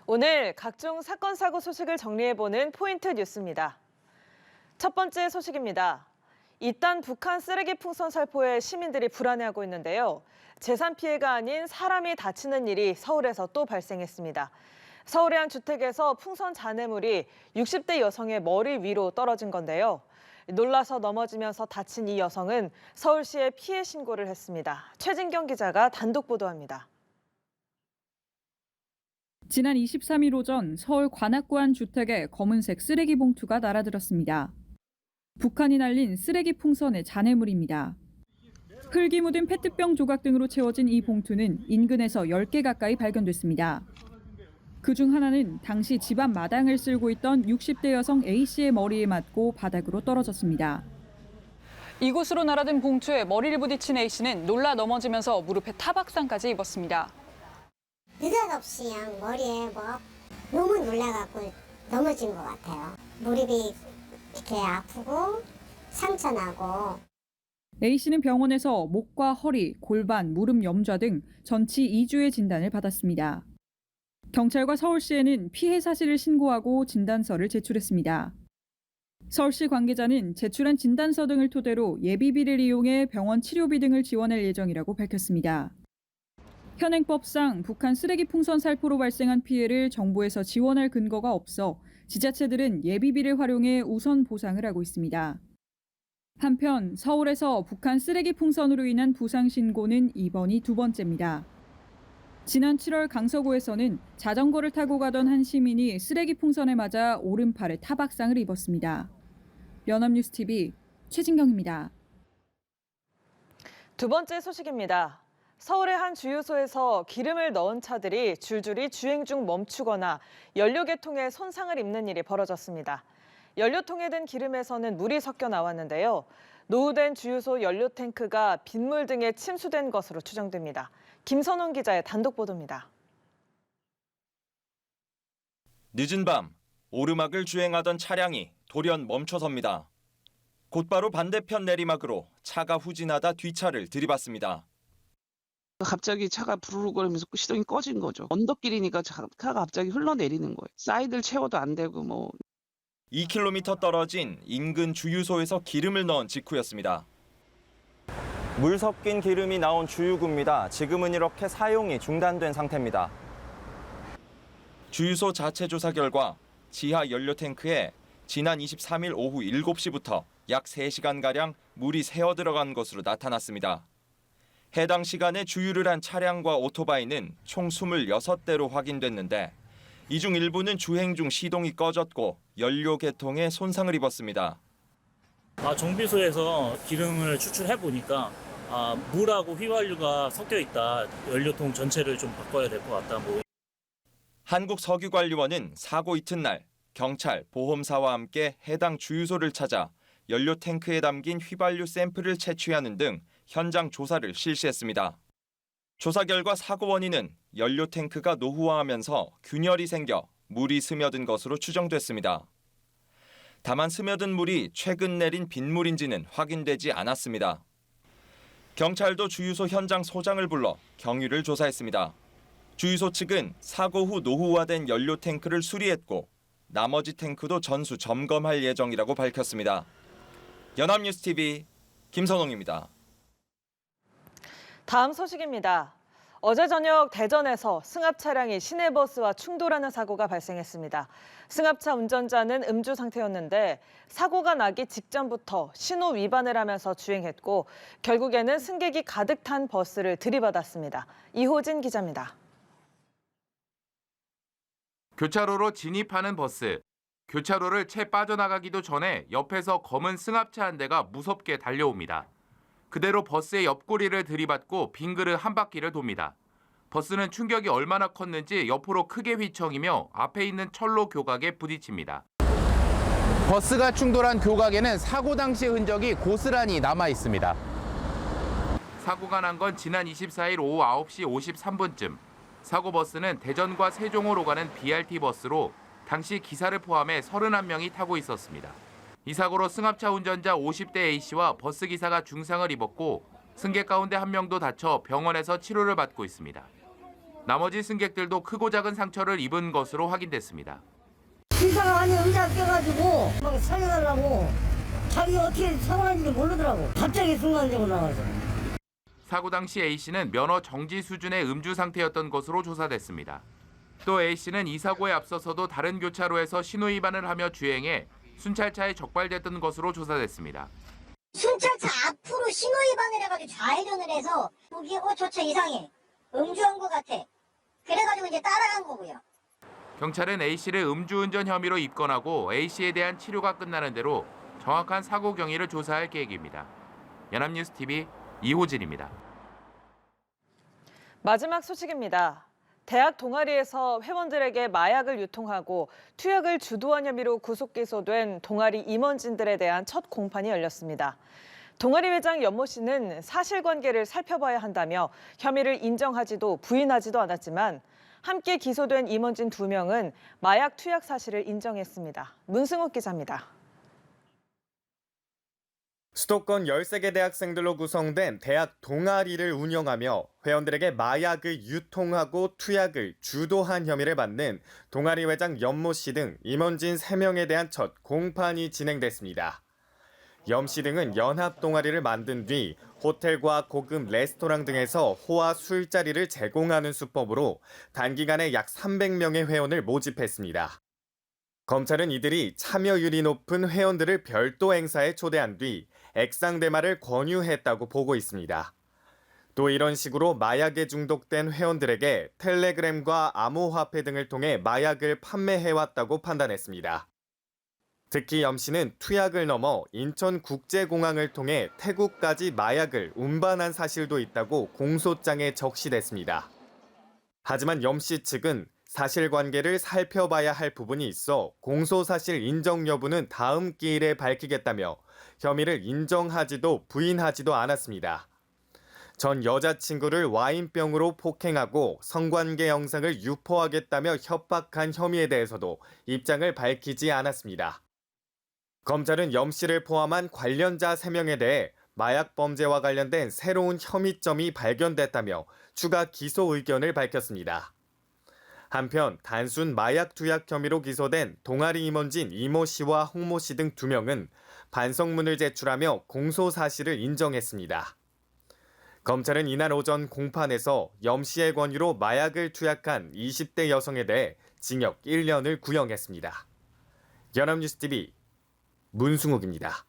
오늘 각종 사건, 사고 소식을 정리해보는 포인트 뉴스입니다. 첫 번째 소식입니다. 잇단 북한 쓰레기 풍선 살포에 시민들이 불안해하고 있는데요. 재산 피해가 아닌 사람이 다치는 일이 서울에서 또 발생했습니다. 서울의 한 주택에서 풍선 잔해물이 60대 여성의 머리 위로 떨어진 건데요. 놀라서 넘어지면서 다친 이 여성은 서울시에 피해 신고를 했습니다. 최진경 기자가 단독 보도합니다. 지난 23일 오전 서울 관악구 한 주택에 검은색 쓰레기 봉투가 날아들었습니다. 북한이 날린 쓰레기 풍선의 잔해물입니다. 흙이 묻은 페트병 조각 등으로 채워진 이 봉투는 인근에서 10개 가까이 발견됐습니다. 그중 하나는 당시 집안 마당을 쓸고 있던 60대 여성 A씨의 머리에 맞고 바닥으로 떨어졌습니다. 이곳으로 날아든 봉투에 머리를 부딪힌 A씨는 놀라 넘어지면서 무릎에 타박상까지 입었습니다. 느닷없이 그냥 머리에 너무 놀라갖고 넘어진 것 같아요. 무릎이 이렇게 아프고 상처나고. A씨는 병원에서 목과 허리, 골반, 무릎 염좌 등 전치 2주의 진단을 받았습니다. 경찰과 서울시에는 피해 사실을 신고하고 진단서를 제출했습니다. 서울시 관계자는 제출한 진단서 등을 토대로 예비비를 이용해 병원 치료비 등을 지원할 예정이라고 밝혔습니다. 현행법상 북한 쓰레기 풍선 살포로 발생한 피해를 정부에서 지원할 근거가 없어 지자체들은 예비비를 활용해 우선 보상을 하고 있습니다. 한편 서울에서 북한 쓰레기 풍선으로 인한 부상 신고는 이번이 두 번째입니다. 지난 7월 강서구에서는 자전거를 타고 가던 한 시민이 쓰레기 풍선에 맞아 오른팔에 타박상을 입었습니다. 연합뉴스TV 최진경입니다. 두 번째 소식입니다. 서울의 한 주유소에서 기름을 넣은 차들이 줄줄이 주행 중 멈추거나 연료계통에 손상을 입는 일이 벌어졌습니다. 연료통에 든 기름에서는 물이 섞여 나왔는데요. 노후된 주유소 연료 탱크가 빗물 등에 침수된 것으로 추정됩니다. 김선홍 기자의 단독 보도입니다. 늦은 밤 오르막을 주행하던 차량이 돌연 멈춰섭니다. 곧바로 반대편 내리막으로 차가 후진하다 뒷차를 들이받습니다. 갑자기 차가 부르르거리면서 시동이 꺼진 거죠. 언덕길이니까 차가 갑자기 흘러내리는 거예요. 사이드를 채워도 안 되고 2km 떨어진 인근 주유소에서 기름을 넣은 직후였습니다. 물 섞인 기름이 나온 주유구입니다. 지금은 이렇게 사용이 중단된 상태입니다. 주유소 자체 조사 결과 지하 연료 탱크에 지난 23일 오후 7시부터 약 3시간가량 물이 새어 들어간 것으로 나타났습니다. 해당 시간에 주유를 한 차량과 오토바이는 총 26대로 확인됐는데 이 중 일부는 주행 중 시동이 꺼졌고 연료 계통에 손상을 입었습니다. 정비소에서 기름을 추출해 보니까 물하고 휘발유가 섞여 있다. 연료통 전체를 좀 바꿔야 될 것 같다. 한국석유관리원은 사고 이튿날 경찰, 보험사와 함께 해당 주유소를 찾아 연료 탱크에 담긴 휘발유 샘플을 채취하는 등 현장 조사를 실시했습니다. 조사 결과 사고 원인은 연료 탱크가 노후화하면서 균열이 생겨 물이 스며든 것으로 추정됐습니다. 다만 스며든 물이 최근 내린 빗물인지는 확인되지 않았습니다. 경찰도 주유소 현장 소장을 불러 경위를 조사했습니다. 주유소 측은 사고 후 노후화된 연료 탱크를 수리했고 나머지 탱크도 전수 점검할 예정이라고 밝혔습니다. 연합뉴스TV 김선홍입니다. 다음 소식입니다. 어제 저녁 대전에서 승합 차량이 시내버스와 충돌하는 사고가 발생했습니다. 승합차 운전자는 음주 상태였는데 사고가 나기 직전부터 신호 위반을 하면서 주행했고 결국에는 승객이 가득 탄 버스를 들이받았습니다. 이호진 기자입니다. 교차로로 진입하는 버스. 교차로를 채 빠져나가기도 전에 옆에서 검은 승합차 한 대가 무섭게 달려옵니다. 그대로 버스의 옆구리를 들이받고 빙 그릇 한 바퀴를 돕니다. 버스는 충격이 얼마나 컸는지 옆으로 크게 휘청이며 앞에 있는 철로 교각에 부딪힙니다. 버스가 충돌한 교각에는 사고 당시의 흔적이 고스란히 남아 있습니다. 사고가 난 건 지난 24일 오후 9시 53분쯤. 사고 버스는 대전과 세종으로 가는 BRT 버스로 당시 기사를 포함해 31명이 타고 있었습니다. 이 사고로 승합차 운전자 50대 A씨와 버스 기사가 중상을 입었고 승객 가운데 한 명도 다쳐 병원에서 치료를 받고 있습니다. 나머지 승객들도 크고 작은 상처를 입은 것으로 확인됐습니다. 기사가 아니 의자 껴가지고 막 살려달라고 자기가 어떻게 사고난지 모르더라고. 갑자기 순간적으로 나와서. 사고 당시 A씨는 면허 정지 수준의 음주 상태였던 것으로 조사됐습니다. 또 A씨는 이 사고에 앞서서도 다른 교차로에서 신호 위반을 하며 주행해 순찰차에 적발됐던 것으로 조사됐습니다. 순찰차 앞으로 신호 위반을 해가지고 좌회전을 해서 보기에 저 차 이상해. 음주한 것 같아. 그래가지고 이제 따라간 거고요. 경찰은 A씨를 음주운전 혐의로 입건하고 A씨에 대한 치료가 끝나는 대로 정확한 사고 경위를 조사할 계획입니다. 연합뉴스TV 이호진입니다. 마지막 소식입니다. 대학 동아리에서 회원들에게 마약을 유통하고 투약을 주도한 혐의로 구속 기소된 동아리 임원진들에 대한 첫 공판이 열렸습니다. 동아리 회장 연모 씨는 사실관계를 살펴봐야 한다며 혐의를 인정하지도 부인하지도 않았지만 함께 기소된 임원진 2명은 마약 투약 사실을 인정했습니다. 문승욱 기자입니다. 수도권 13개 대학생들로 구성된 대학 동아리를 운영하며 회원들에게 마약을 유통하고 투약을 주도한 혐의를 받는 동아리 회장 연모 씨 등 임원진 3명에 대한 첫 공판이 진행됐습니다. 염 씨 등은 연합 동아리를 만든 뒤 호텔과 고급 레스토랑 등에서 호화 술자리를 제공하는 수법으로 단기간에 약 300명의 회원을 모집했습니다. 검찰은 이들이 참여율이 높은 회원들을 별도 행사에 초대한 뒤 액상대마를 권유했다고 보고 있습니다. 또 이런 식으로 마약에 중독된 회원들에게 텔레그램과 암호화폐 등을 통해 마약을 판매해왔다고 판단했습니다. 특히 염 씨는 투약을 넘어 인천국제공항을 통해 태국까지 마약을 운반한 사실도 있다고 공소장에 적시됐습니다. 하지만 염 씨 측은 사실관계를 살펴봐야 할 부분이 있어 공소사실 인정 여부는 다음 기일에 밝히겠다며 혐의를 인정하지도 부인하지도 않았습니다. 전 여자친구를 와인병으로 폭행하고 성관계 영상을 유포하겠다며 협박한 혐의에 대해서도 입장을 밝히지 않았습니다. 검찰은 염 씨를 포함한 관련자 3명에 대해 마약 범죄와 관련된 새로운 혐의점이 발견됐다며 추가 기소 의견을 밝혔습니다. 한편 단순 마약 투약 혐의로 기소된 동아리 임원진 이모 씨와 홍모 씨 등 2명은 반성문을 제출하며 공소 사실을 인정했습니다. 검찰은 이날 오전 공판에서 염 씨의 권유로 마약을 투약한 20대 여성에 대해 징역 1년을 구형했습니다. 연합뉴스TV 문승욱입니다.